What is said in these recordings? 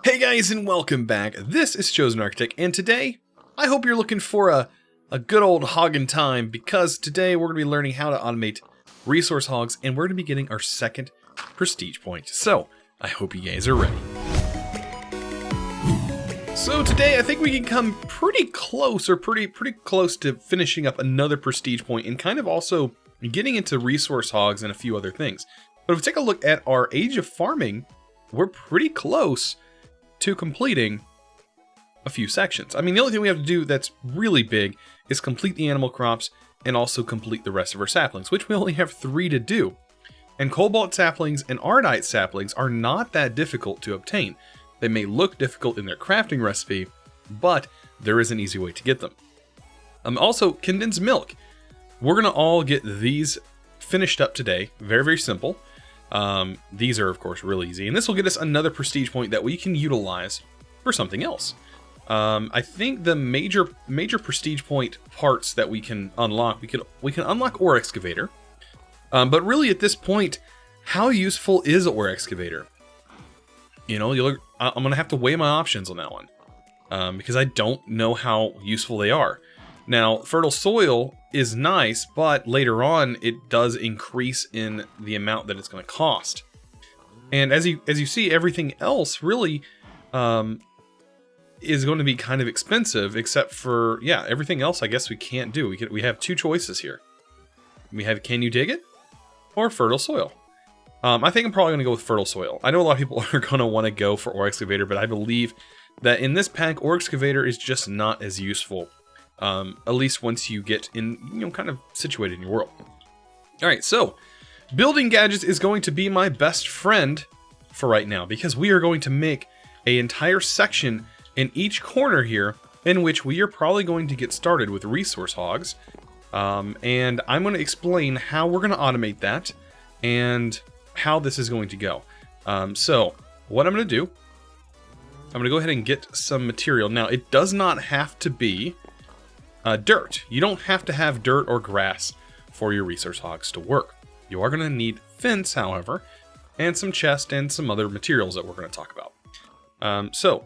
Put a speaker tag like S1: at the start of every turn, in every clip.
S1: Hey guys, and welcome back. This is ChosenArchitect, and today I hope you're looking for a good old hogging time, because today we're going to be learning how to automate resource hogs, and we're going to be getting our second prestige point. So I hope you guys are ready. So today I think we can come pretty close, or pretty close to finishing up another prestige point, and kind of also getting into resource hogs and a few other things. But if we take a look at our age of farming, we're pretty close to completing a few sections. I mean, the only thing we have to do that's really big is complete the animal crops and also complete the rest of our saplings, which we only have 3 to do. And cobalt saplings and ardite saplings are not that difficult to obtain. They may look difficult in their crafting recipe, but there is an easy way to get them. Also, condensed milk. We're gonna all get these finished up today. Very simple. These are, of course, really easy, and this will get us another prestige point that we can utilize for something else. I think the major prestige point parts that we can unlock, we can unlock ore excavator, but really at this point, how useful is ore excavator? You know, I'm gonna have to weigh my options on that one, because I don't know how useful they are. Now, fertile soil is nice, but later on it does increase in the amount that it's going to cost. And as you see, everything else really is going to be kind of expensive, except for, yeah, everything else I guess we can't do. We have 2 choices here. We have can you dig it or fertile soil. I think I'm probably going to go with fertile soil. I know a lot of people are going to want to go for ore excavator, but I believe that in this pack, ore excavator is just not as useful. At least once you get in, you know, kind of situated in your world. Alright, so building gadgets is going to be my best friend for right now, because we are going to make an entire section in each corner here in which we are probably going to get started with resource hogs. And I'm going to explain how we're going to automate that and how this is going to go. So what I'm going to do, I'm going to go ahead and get some material. Now, it does not have to be dirt. You don't have to have dirt or grass for your resource hogs to work. You are going to need fence, however, and some chest and some other materials that we're going to talk about. So,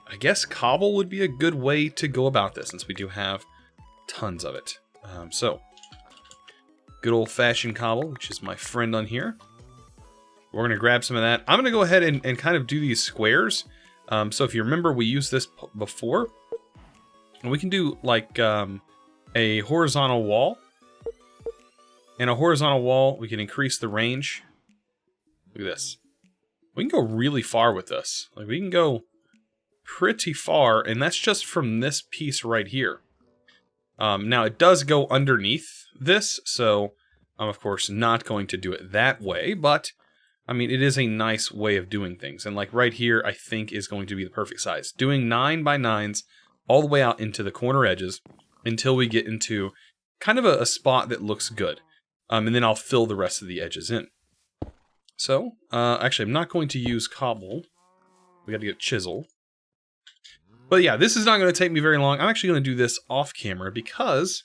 S1: I guess cobble would be a good way to go about this, since we do have tons of it. So, good old-fashioned cobble, which is my friend on here. We're going to grab some of that. I'm going to go ahead and kind of do these squares. So if you remember, we used this before. And we can do like a horizontal wall. And a horizontal wall, we can increase the range. Look at this. We can go really far with this. Like, we can go pretty far, and that's just from this piece right here. Now, it does go underneath this, so I'm, of course, not going to do it that way, but, I mean, it is a nice way of doing things. And, like, right here, I think is going to be the perfect size. Doing 9 by 9s all the way out into the corner edges until we get into kind of a spot that looks good. And then I'll fill the rest of the edges in. So, actually, I'm not going to use cobble. We got to get chisel. But yeah, this is not going to take me very long. I'm actually going to do this off camera because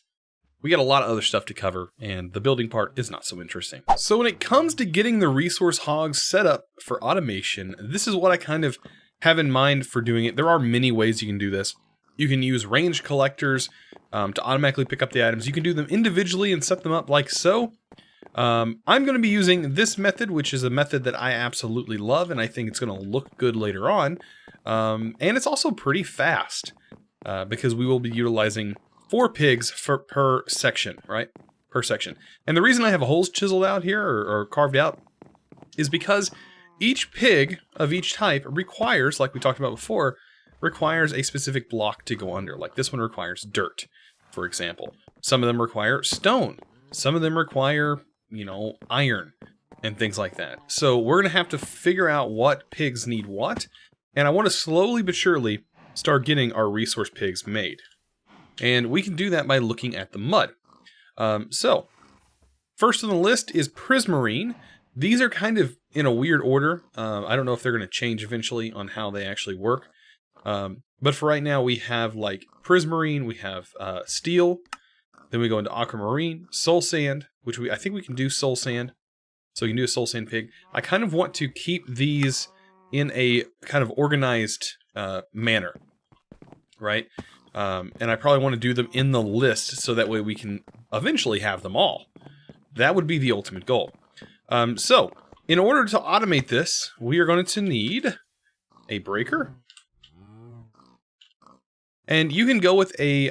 S1: we got a lot of other stuff to cover, and the building part is not so interesting. So when it comes to getting the resource hogs set up for automation, this is what I kind of have in mind for doing it. There are many ways you can do this. You can use range collectors to automatically pick up the items. You can do them individually and set them up like so. I'm going to be using this method, which is a method that I absolutely love, and I think it's going to look good later on. And it's also pretty fast, because we will be utilizing 4 pigs per section, right? Per section. And the reason I have holes chiseled out here, or carved out, is because each pig of each type requires, like we talked about before, requires a specific block to go under. Like this one requires dirt, for example. Some of them require stone. Some of them require, you know, iron and things like that. So we're going to have to figure out what pigs need what. And I want to slowly but surely start getting our resource pigs made. And we can do that by looking at the mud. So, first on the list is prismarine. These are kind of in a weird order. I don't know if they're going to change eventually on how they actually work. But for right now, we have like prismarine, we have steel, then we go into aquamarine, soul sand, which I think we can do soul sand. So we can do a soul sand pig. I kind of want to keep these in a kind of organized manner, right? And I probably want to do them in the list so that way we can eventually have them all. That would be the ultimate goal. So, in order to automate this, we are going to need a breaker. And you can go with a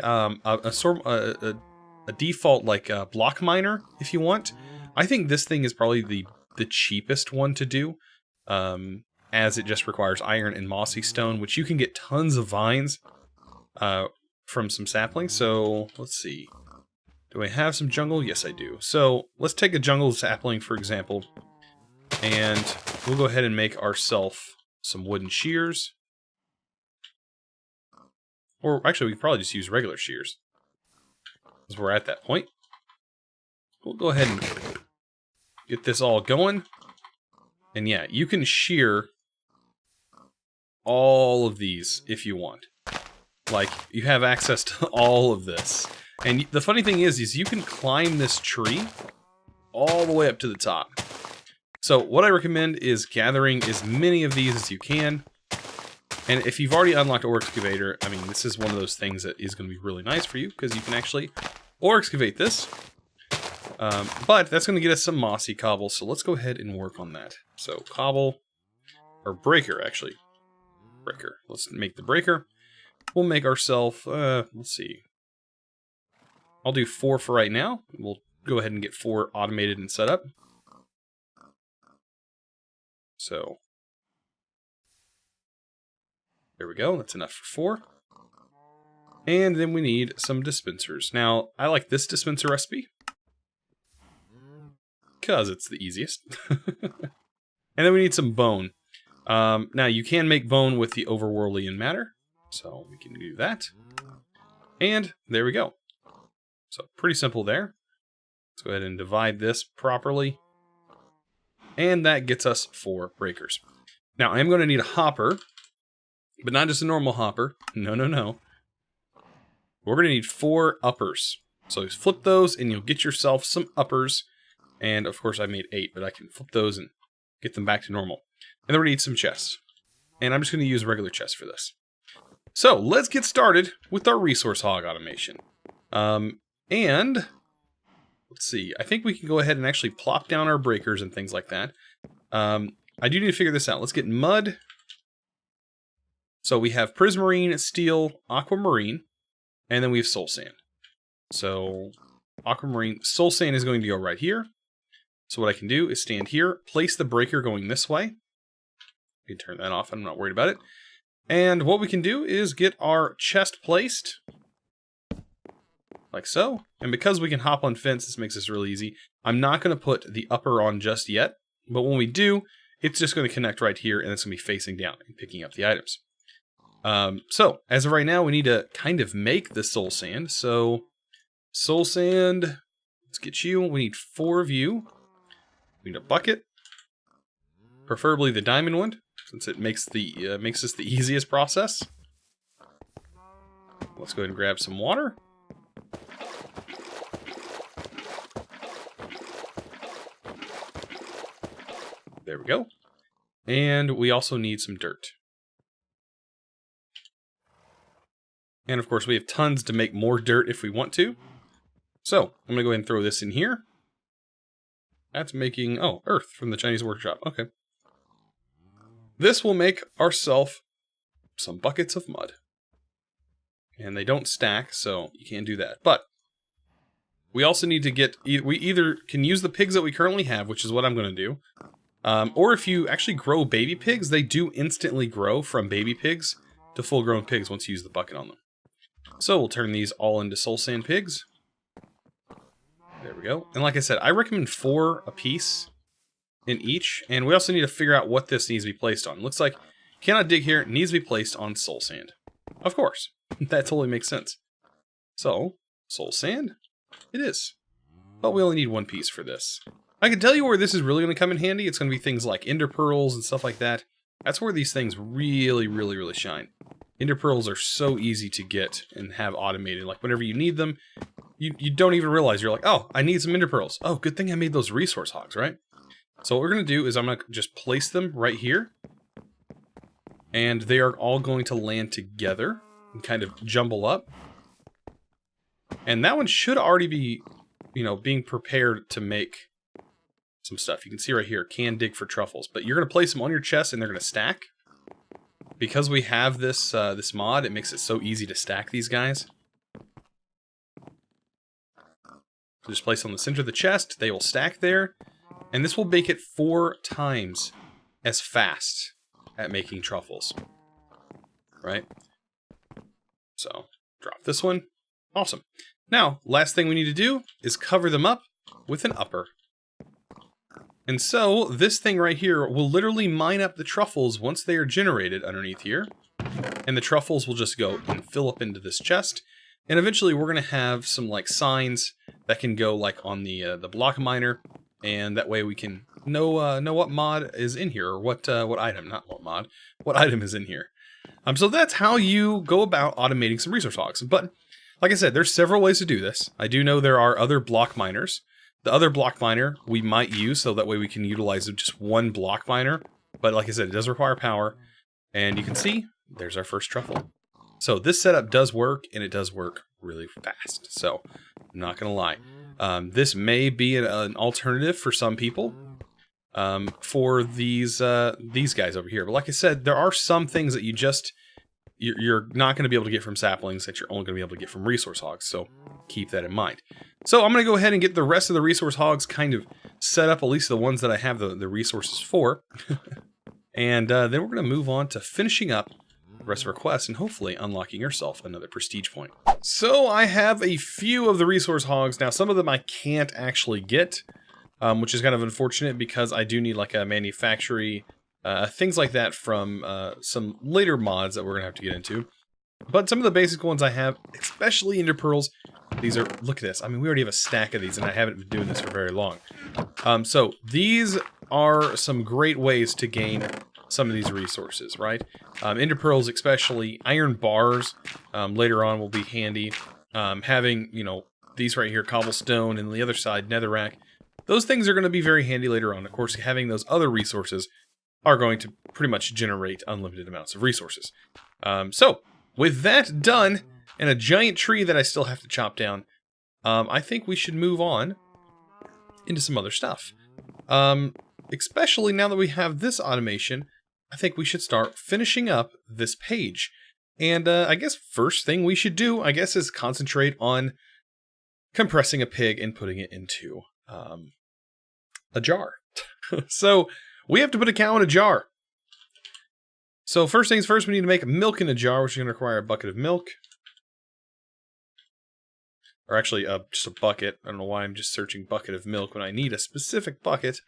S1: default like block miner if you want. I think this thing is probably the cheapest one to do, as it just requires iron and mossy stone, which you can get tons of vines from some saplings. So let's see. Do I have some jungle? Yes, I do. So let's take a jungle sapling, for example, and we'll go ahead and make ourselves some wooden shears. Or actually, we could probably just use regular shears, because we're at that point. We'll go ahead and get this all going. And yeah, you can shear all of these if you want. Like, you have access to all of this. And the funny thing is you can climb this tree all the way up to the top. So what I recommend is gathering as many of these as you can. And if you've already unlocked ore excavator, I mean, this is one of those things that is going to be really nice for you, because you can actually ore excavate this. But that's going to get us some mossy cobble, so let's go ahead and work on that. So cobble, or breaker actually. Breaker. Let's make the breaker. We'll make ourselves, let's see. I'll do 4 for right now. We'll go ahead and get 4 automated and set up. So there we go, that's enough for 4. And then we need some dispensers. Now, I like this dispenser recipe, because it's the easiest. And then we need some bone. Now, you can make bone with the overworldian matter, so we can do that. And there we go. So, pretty simple there. Let's go ahead and divide this properly. And that gets us 4 breakers. Now, I am going to need a hopper, but not just a normal hopper. No, no, no. We're going to need 4 uppers. So flip those and you'll get yourself some uppers. And of course I made 8, but I can flip those and get them back to normal. And then we're going to need some chests. And I'm just going to use regular chests for this. So let's get started with our resource hog automation. And let's see, I think we can go ahead and actually plop down our breakers and things like that. I do need to figure this out. Let's get mud. So we have prismarine, steel, aquamarine, and then we have soul sand. So aquamarine, soul sand is going to go right here. So what I can do is stand here, place the breaker going this way. You can turn that off, I'm not worried about it. And what we can do is get our chest placed, like so. And because we can hop on fence, this makes this really easy. I'm not going to put the upper on just yet, but when we do, it's just going to connect right here, and it's going to be facing down and picking up the items. So, as of right now, we need to kind of make the soul sand. So, soul sand, let's get you. We need 4 of you. We need a bucket, preferably the diamond one, since it makes this the easiest process. Let's go ahead and grab some water. There we go. And we also need some dirt. And of course, we have tons to make more dirt if we want to. So, I'm going to go ahead and throw this in here. That's making, oh, earth from the Chinese workshop. Okay. This will make ourselves some buckets of mud. And they don't stack, so you can't do that. But we also need to get, we either can use the pigs that we currently have, which is what I'm going to do. Or if you actually grow baby pigs, they do instantly grow from baby pigs to full-grown pigs once you use the bucket on them. So we'll turn these all into soul sand pigs. There we go. And like I said, I recommend 4 a piece in each. And we also need to figure out what this needs to be placed on. Looks like cannot dig here, needs to be placed on soul sand. Of course. That totally makes sense. So, soul sand it is. But we only need 1 piece for this. I can tell you where this is really going to come in handy. It's going to be things like ender pearls and stuff like that. That's where these things really, really, really shine. Ender pearls are so easy to get and have automated. Like, whenever you need them, you don't even realize. You're like, oh, I need some ender pearls. Oh, good thing I made those resource hogs, right? So what we're going to do is I'm going to just place them right here. And they are all going to land together and kind of jumble up. And that one should already be, you know, being prepared to make some stuff. You can see right here, can dig for truffles. But you're going to place them on your chest and they're going to stack. Because we have this this mod, it makes it so easy to stack these guys. So just place on the center of the chest, they will stack there. And this will make it 4 times as fast at making truffles. Right? So, drop this one. Awesome. Now, last thing we need to do is cover them up with an upper. And so, this thing right here will literally mine up the truffles once they are generated underneath here. And the truffles will just go and fill up into this chest. And eventually we're going to have some like signs that can go like on the block miner. And that way we can know what mod is in here, or what item, not what mod, what item is in here. So that's how you go about automating some resource hogs. But like I said, there's several ways to do this. I do know there are other block miners. The other block miner we might use, so that way we can utilize just one block miner. But like I said, it does require power. And you can see, there's our first truffle. So this setup does work, and it does work really fast. So, I'm not going to lie. This may be an alternative for some people. For these guys over here. But like I said, there are some things that you're not going to be able to get from saplings that you're only going to be able to get from resource hogs. So keep that in mind. So I'm going to go ahead and get the rest of the resource hogs kind of set up, at least the ones that I have the resources for. And then we're going to move on to finishing up the rest of our quest and hopefully unlocking yourself another prestige point. So I have a few of the resource hogs. Now some of them I can't actually get. Which is kind of unfortunate because I do need like a manufactory, things like that from some later mods that we're going to have to get into. But some of the basic ones I have, especially Ender Pearls, these are, look at this. I mean, we already have a stack of these and I haven't been doing this for very long. So these are some great ways to gain some of these resources, right? Ender Pearls, especially iron bars, later on will be handy. Having, you know, these right here, cobblestone, and the other side, netherrack. Those things are going to be very handy later on. Of course, having those other resources are going to pretty much generate unlimited amounts of resources. So, with that done, and a giant tree that I still have to chop down, I think we should move on into some other stuff. Especially now that we have this automation, I think we should start finishing up this page. And I guess first thing we should do, I guess, is concentrate on compressing a pig and putting it into a jar. So we have to put a cow in a jar. So first things first, we need to make milk in a jar, which is going to require a bucket of milk. Or actually, just a bucket. I don't know why I'm just searching bucket of milk when I need a specific bucket.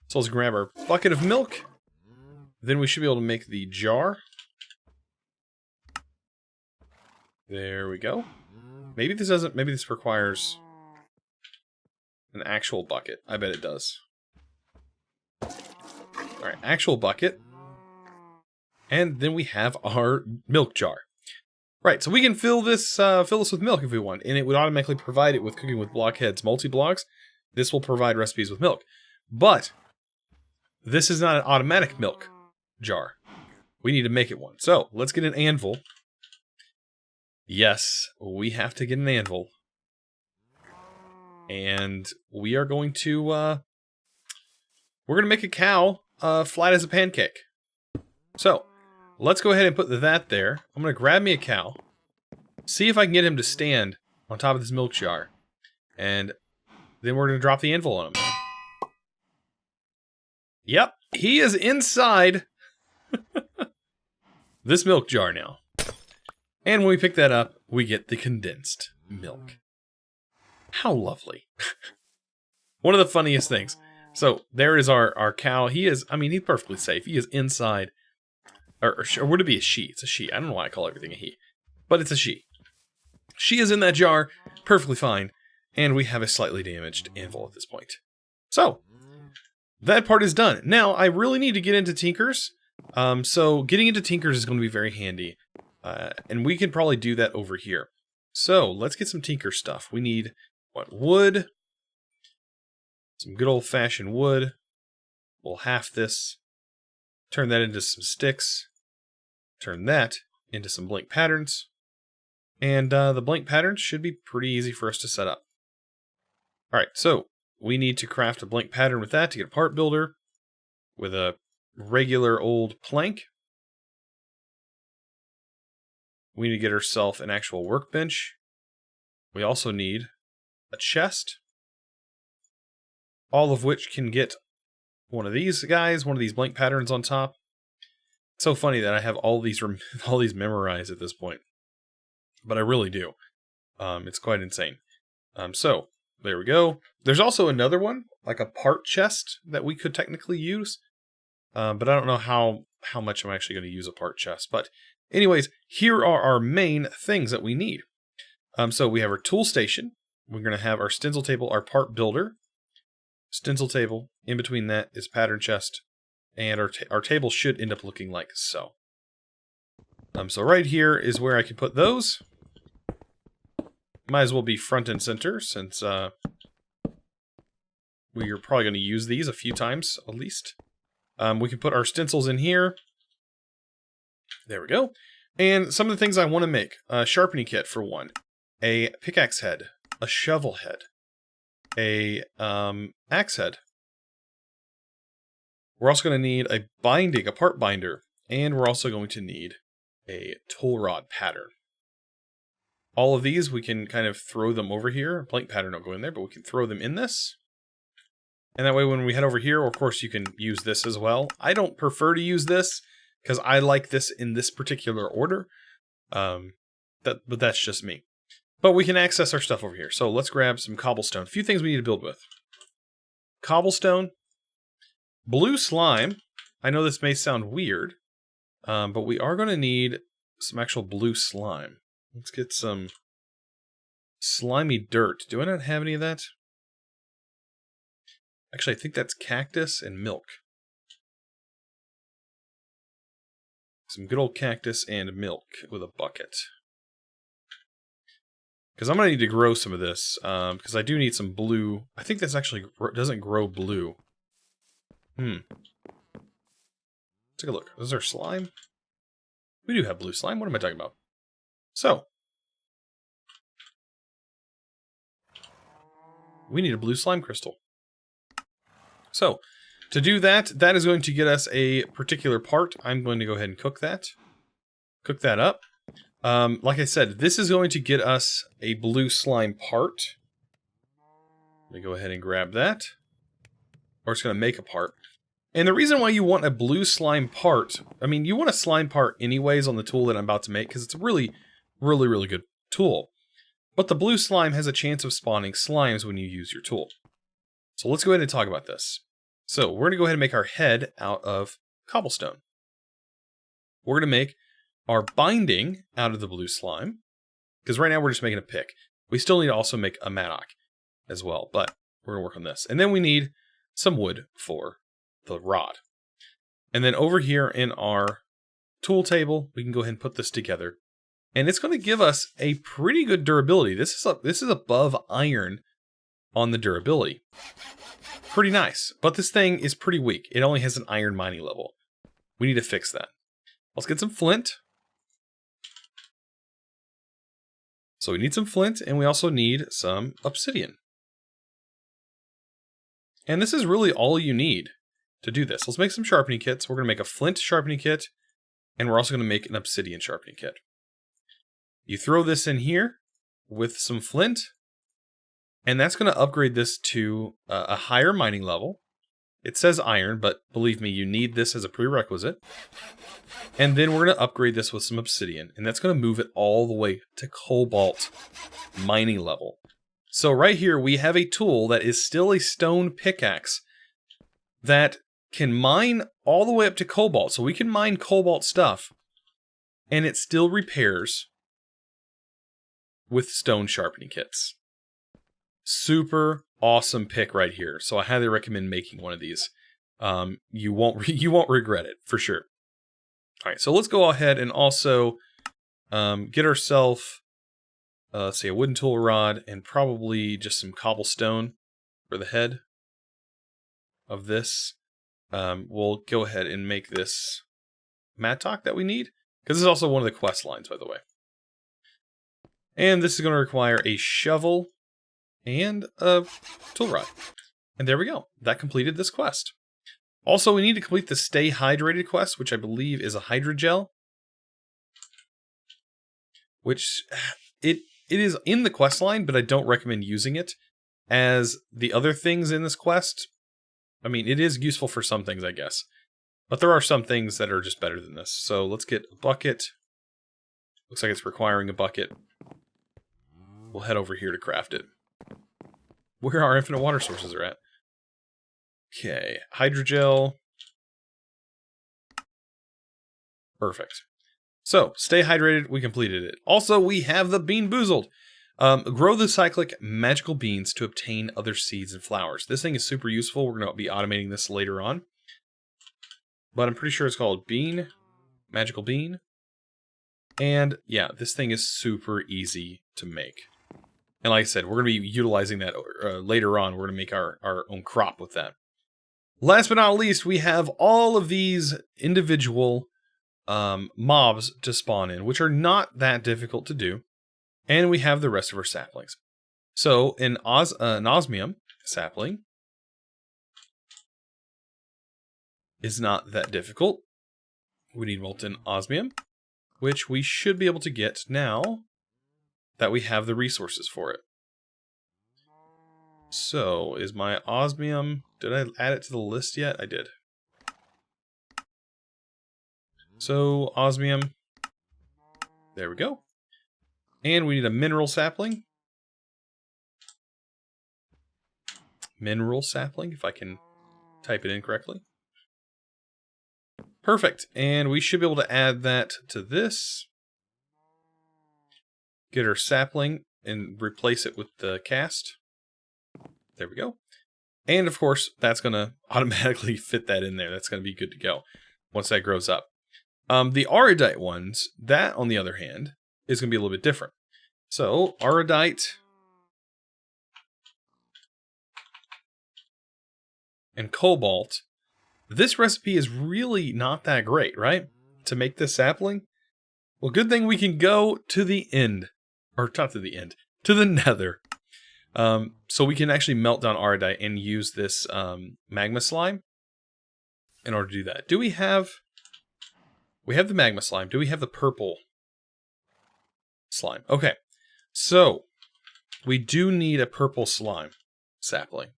S1: So let's grab our bucket of milk. Then we should be able to make the jar. There we go. Maybe this requires an actual bucket. I bet it does. Alright, actual bucket. And then we have our milk jar. Right, so we can fill this with milk if we want, and it would automatically provide it with cooking with blockheads multi-blocks. This will provide recipes with milk. But this is not an automatic milk jar. We need to make it one. So, let's get an anvil. Yes, we have to get an anvil. And we are going to, we're going to make a cow flat as a pancake. So, let's go ahead and put that there. I'm going to grab me a cow. See if I can get him to stand on top of this milk jar. And then we're going to drop the anvil on him. Yep, he is inside this milk jar now. And when we pick that up, we get the condensed milk. How lovely. One of the funniest things. So, there is our cow. He is, I mean, he's perfectly safe. He is inside. Or would it be a she? It's a she. I don't know why I call everything a he. But it's a she. She is in that jar, perfectly fine. And we have a slightly damaged anvil at this point. So, that part is done. Now, I really need to get into Tinkers. So, getting into Tinkers is going to be very handy. And we can probably do that over here. So, let's get some Tinker stuff. We need, what, wood? Some good old-fashioned wood. We'll half this. Turn that into some sticks. turn that into some blank patterns. And the blank patterns should be pretty easy for us to set up. All right, so we need to craft a blank pattern with that to get a part builder with a regular old plank. We need to get ourselves an actual workbench. We also need a chest, all of which can get one of these guys, one of these blank patterns on top. It's so funny that I have all these memorized at this point, but I really do. It's quite insane. So there we go. There's also another one, like a part chest that we could technically use, but I don't know how much I'm actually going to use a part chest. But anyways, here are our main things that we need. So we have our tool station. We're going to have our stencil table, our part builder, stencil table. In between that is pattern chest, and our table should end up looking like so. So right here is where I can put those. Might as well be front and center since we're probably going to use these a few times at least. We can put our stencils in here. There we go. And some of the things I want to make: a sharpening kit for one, a pickaxe head, a shovel head, a axe head. We're also going to need a part binder, and we're also going to need a tool rod pattern. All of these, we can kind of throw them over here. Blank pattern don't go in there, but we can throw them in this. And that way when we head over here, of course you can use this as well. I don't prefer to use this, because I like this in this particular order. But that's just me. But we can access our stuff over here. So let's grab some cobblestone. A few things we need to build with. Cobblestone. Blue slime. I know this may sound weird, but we are going to need some actual blue slime. Let's get some slimy dirt. Do I not have any of that? Actually, I think that's cactus and milk. Some good old cactus and milk with a bucket. Because I'm going to need to grow some of this, because I do need some blue. I think this actually doesn't grow blue. Take a look. Is there slime? We do have blue slime. What am I talking about? So, we need a blue slime crystal. So, to do that, that is going to get us a particular part. I'm going to go ahead and cook that. Cook that up. Like I said, this is going to get us a blue slime part. Let me go ahead and grab that. Or it's going to make a part. And the reason why you want a blue slime part, I mean, you want a slime part anyways on the tool that I'm about to make, because it's a really, really, really good tool. But the blue slime has a chance of spawning slimes when you use your tool. So let's go ahead and talk about this. So we're going to go ahead and make our head out of cobblestone. We're going to make our binding out of the blue slime, because right now we're just making a pick. We still need to also make a mattock as well, but we're going to work on this. And then we need some wood for the rod. And then over here in our tool table, we can go ahead and put this together. And it's going to give us a pretty good durability. This is above iron on the durability. Pretty nice. But this thing is pretty weak. It only has an iron mining level. We need to fix that. Let's get some flint. So we need some flint, and we also need some obsidian. And this is really all you need to do this. Let's make some sharpening kits. We're going to make a flint sharpening kit, and we're also going to make an obsidian sharpening kit. You throw this in here with some flint, and that's going to upgrade this to a higher mining level. It says iron, but believe me, you need this as a prerequisite. And then we're going to upgrade this with some obsidian, and that's going to move it all the way to cobalt mining level. So right here, we have a tool that is still a stone pickaxe that can mine all the way up to cobalt. So we can mine cobalt stuff, and it still repairs with stone sharpening kits. Super awesome pick right here. So I highly recommend making one of these. You won't regret it for sure. All right, so let's go ahead and also get ourselves, say, a wooden tool rod and probably just some cobblestone for the head of this. We'll go ahead and make this mattock that we need, Because this is also one of the quest lines, by the way. And this is going to require a shovel and a tool rod. And there we go. That completed this quest. Also, we need to complete the Stay Hydrated quest, which I believe is a hydrogel. Which, it is in the quest line, but I don't recommend using it. As the other things in this quest, I mean, it is useful for some things, I guess. But there are some things that are just better than this. So let's get a bucket. Looks like it's requiring a bucket. We'll head over here to craft it. Where our infinite water sources are at. Okay, hydrogel. Perfect. So, stay hydrated, we completed it. Also, we have the Bean Boozled. Grow the cyclic magical beans to obtain other seeds and flowers. This thing is super useful. We're going to be automating this later on. But I'm pretty sure it's called Magical Bean. And yeah, this thing is super easy to make. And like I said, we're going to be utilizing that later on. We're going to make our own crop with that. Last but not least, we have all of these individual mobs to spawn in, which are not that difficult to do. And we have the rest of our saplings. So, an osmium sapling is not that difficult. We need molten osmium, which we should be able to get now that we have the resources for it. So, is my osmium... Did I add it to the list yet? I did. So, osmium. There we go. And we need a mineral sapling. Mineral sapling, if I can type it in correctly. Perfect. And we should be able to add that to this. Get our sapling and replace it with the cast. There we go. And of course, that's going to automatically fit that in there. That's going to be good to go once that grows up. The Aurudite ones, that on the other hand, is going to be a little bit different. So, Aurudite and cobalt. This recipe is really not that great, right? To make this sapling. Well, good thing we can go to the end. Or not to the end. To the nether. So we can actually melt down Aurudite and use this magma slime in order to do that. Do we have... We have the magma slime. Do we have the purple slime? Okay. So, we do need a purple slime sapling.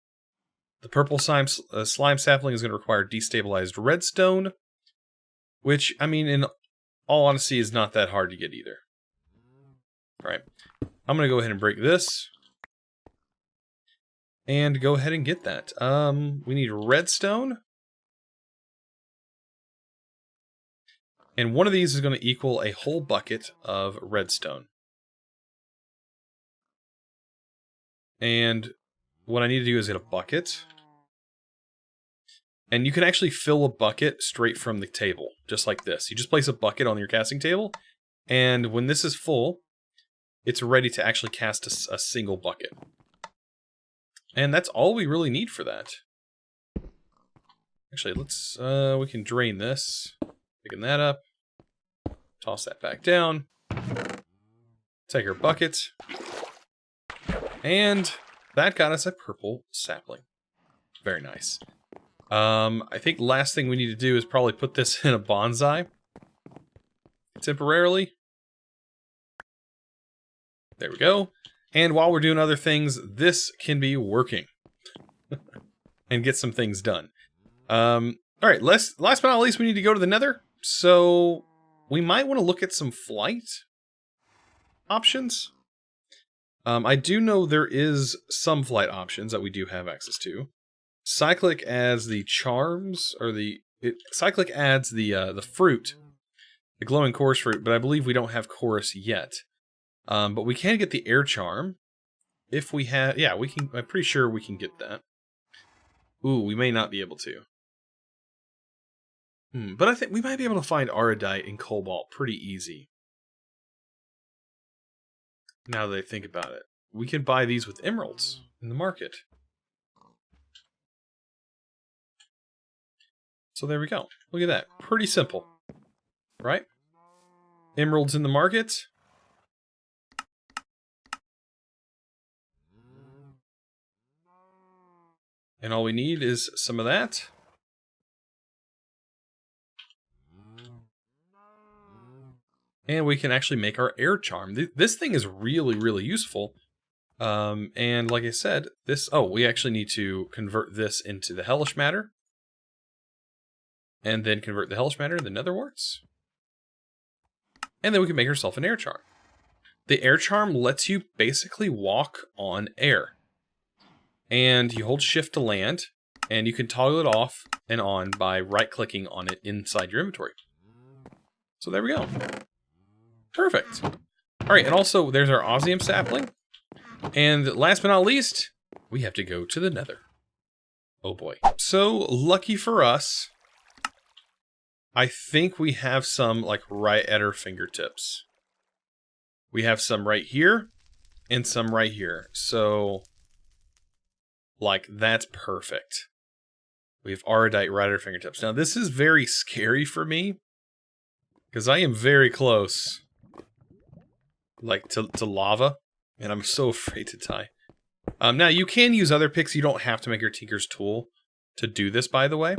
S1: The purple slime sapling is going to require destabilized redstone, which, I mean, in all honesty, is not that hard to get either. Alright. I'm going to go ahead and break this. And go ahead and get that. We need redstone. And one of these is going to equal a whole bucket of redstone. And what I need to do is get a bucket. And you can actually fill a bucket straight from the table, just like this. You just place a bucket on your casting table, and when this is full, it's ready to actually cast a single bucket. And that's all we really need for that. Actually, let's, we can drain this. Picking that up. Toss that back down. Take our bucket. And that got us a purple sapling. Very nice. I think last thing we need to do is probably put this in a bonsai. Temporarily. There we go. And while we're doing other things, this can be working. And get some things done. Alright, last but not least, we need to go to the nether. So, we might want to look at some flight options. I do know there is some flight options that we do have access to. Cyclic adds the charms, or Cyclic adds the fruit, the glowing chorus fruit, but I believe we don't have chorus yet. But we can get the air charm. If we have, yeah, we can, I'm pretty sure we can get that. Ooh, we may not be able to. But I think we might be able to find Aurudite and cobalt pretty easy. Now that I think about it. We can buy these with emeralds in the market. So there we go. Look at that. Pretty simple. Right? emeralds in the market. And all we need is some of that. And we can actually make our air charm. This thing is really, really useful. And like I said, we actually need to convert this into the hellish matter. And then convert the hellish matter into the nether warts. And then we can make ourselves an air charm. The air charm lets you basically walk on air. And you hold shift to land, and you can toggle it off and on by right-clicking on it inside your inventory. So there we go. Perfect. Alright, and also there's our osmium sapling. And last but not least, we have to go to the nether. Oh boy. So, lucky for us, I think we have some, like, right at our fingertips. We have some right here, and some right here. So, like, that's perfect. We have Aridite right at our fingertips. Now, this is very scary for me, because I am very close, like, to lava, and I'm so afraid to die. Now, you can use other picks. You don't have to make your Tinker's Tool to do this, by the way.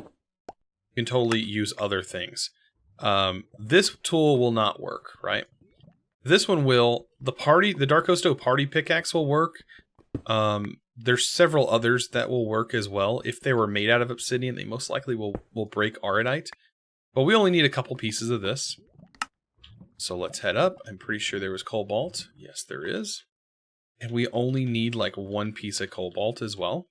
S1: You can totally use other things. This tool will not work, right? This one will. The Dark Osto Party Pickaxe will work. There's several others that will work as well. If they were made out of obsidian, they most likely will break Aridite. But we only need a couple pieces of this. So let's head up. I'm pretty sure there was cobalt. Yes, there is. And we only need like one piece of cobalt as well.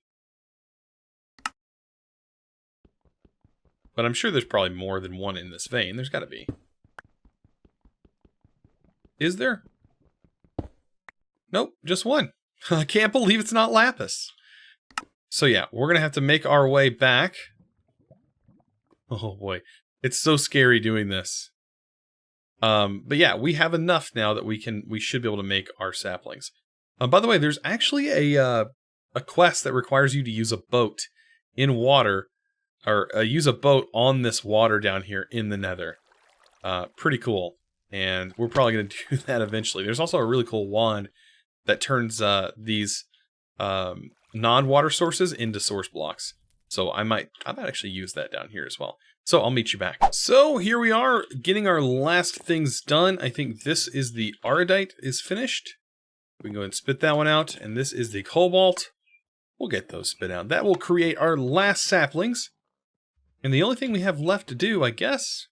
S1: But I'm sure there's probably more than one in this vein. There's got to be. Is there? Nope, just one. I can't believe it's not lapis. So yeah, we're going to have to make our way back. Oh boy. It's so scary doing this. But yeah, we have enough now that we should be able to make our saplings. By the way, there's actually a quest that requires you to use a boat in water, or use a boat on this water down here in the nether. Pretty cool. And we're probably going to do that eventually. There's also a really cool wand that turns these non-water sources into source blocks. So I might actually use that down here as well. So I'll meet you back. So here we are, getting our last things done. I think this is the Aridite is finished. We can go ahead and spit that one out. And this is the cobalt. We'll get those spit out. That will create our last saplings. And the only thing we have left to do, I guess,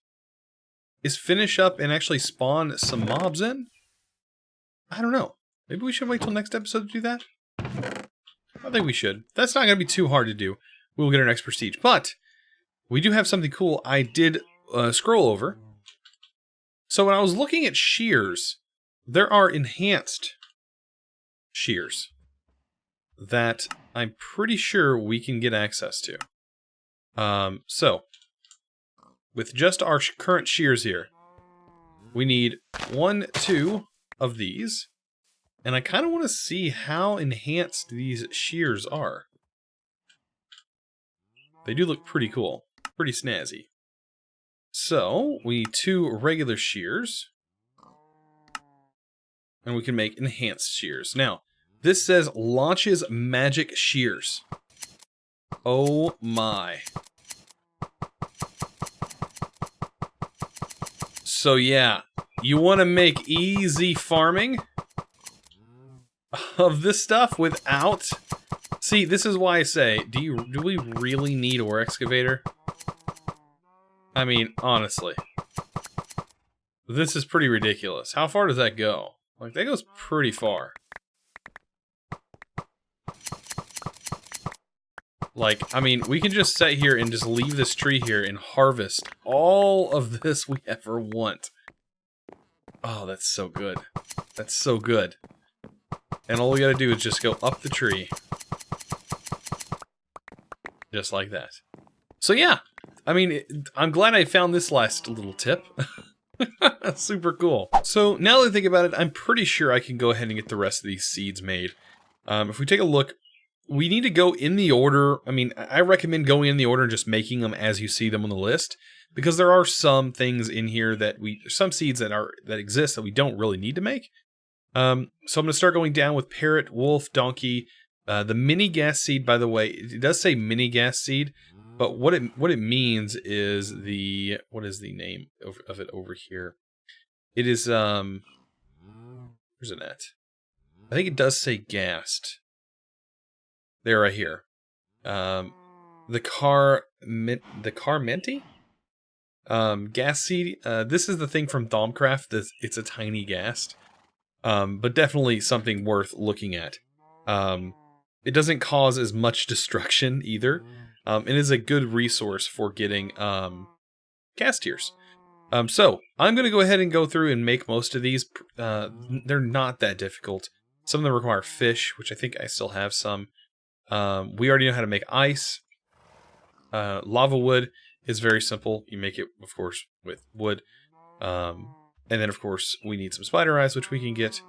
S1: is finish up and actually spawn some mobs in. I don't know. Maybe we should wait till next episode to do that? I think we should. That's not going to be too hard to do. We'll get our next prestige. But we do have something cool I did scroll over. So when I was looking at shears, there are enhanced shears that I'm pretty sure we can get access to. So, with just our current shears here, we need 1, 2 of these. And I kind of want to see how enhanced these shears are. They do look pretty cool. Pretty snazzy. So, we need 2 regular shears. And we can make enhanced shears. Now, this says launches magic shears. Oh my. So yeah, you want to make easy farming of this stuff without... See, this is why I say, do we really need ore excavator? I mean, honestly. This is pretty ridiculous. How far does that go? Like, that goes pretty far. Like, I mean, we can just sit here and just leave this tree here and harvest all of this we ever want. Oh, that's so good. That's so good. And all we gotta do is just go up the tree. Just like that. So yeah, I mean, I'm glad I found this last little tip. Super cool. So now that I think about it, I'm pretty sure I can go ahead and get the rest of these seeds made. If we take a look, we need to go in the order. I mean, I recommend going in the order and just making them as you see them on the list, because there are some things in here that some seeds that exist that we don't really need to make. So I'm going to start going down with parrot, wolf, donkey. The mini gas seed, by the way, it does say mini gas seed, but what it means is what is the name of it over here? It is where's it at? I think it does say gassed. There, right here. The Carmenti? Gas seed. This is the thing from Thaumcraft. It's a tiny ghast. But definitely something worth looking at. It doesn't cause as much destruction either. It is a good resource for getting gas tiers. So I'm going to go ahead and go through and make most of these. They're not that difficult. Some of them require fish, which I think I still have some. We already know how to make ice. Lava wood is very simple. You make it, of course, with wood. And then, of course, we need some spider eyes, which we can get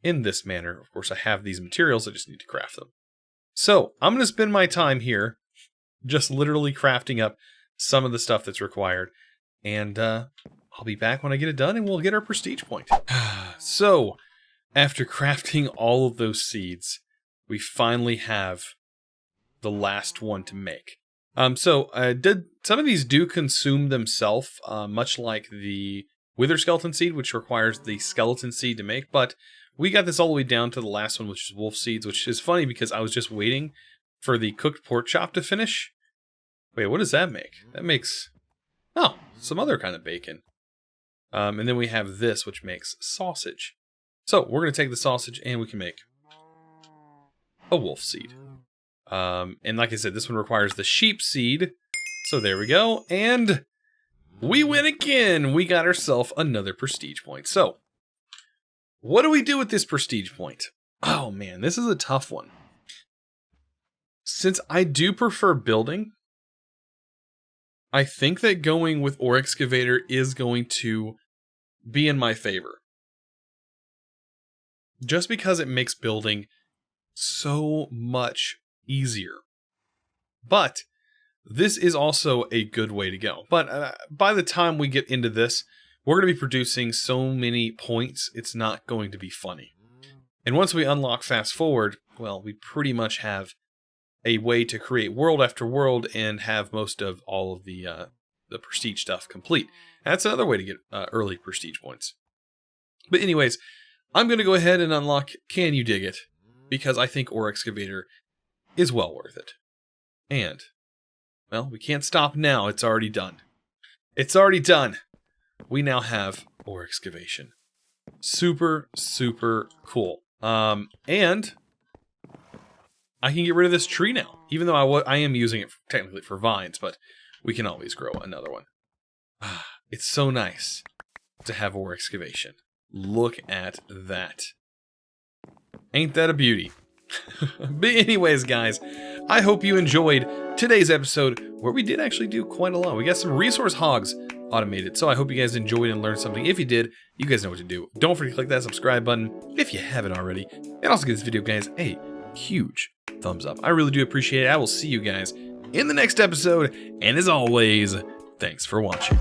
S1: in this manner. Of course, I have these materials. I just need to craft them. So I'm going to spend my time here just literally crafting up some of the stuff that's required. And I'll be back when I get it done, and we'll get our prestige point. So, after crafting all of those seeds, we finally have the last one to make. Some of these do consume themselves, much like the Wither Skeleton seed, which requires the skeleton seed to make, but we got this all the way down to the last one, which is wolf seeds, which is funny because I was just waiting for the cooked pork chop to finish. Wait, what does that make? That makes, some other kind of bacon. And then we have this, which makes sausage. So we're going to take the sausage and we can make a wolf seed. And like I said, this one requires the sheep seed. So there we go. And we win again. We got ourselves another prestige point. So what do we do with this prestige point? Oh man, this is a tough one. Since I do prefer building, I think that going with ore excavator is going to be in my favor. Just because it makes building so much easier. But this is also a good way to go. But by the time we get into this, we're going to be producing so many points, it's not going to be funny. And once we unlock fast forward, well, we pretty much have a way to create world after world and have most of all of the prestige stuff complete. That's another way to get early prestige points. But anyways, I'm going to go ahead and unlock Can You Dig It? Because I think ore excavator is well worth it. And, well, we can't stop now. It's already done. It's already done. We now have ore excavation. Super, super cool. And I can get rid of this tree now. Even though I am using it technically for vines, but we can always grow another one. It's so nice to have ore excavation. Look at that. Ain't that a beauty? But anyways, guys, I hope you enjoyed today's episode where we did actually do quite a lot. We got some resource hogs automated, so I hope you guys enjoyed and learned something. If you did, you guys know what to do. Don't forget to click that subscribe button if you haven't already. And also give this video, guys, a huge thumbs up. I really do appreciate it. I will see you guys in the next episode. And as always, thanks for watching.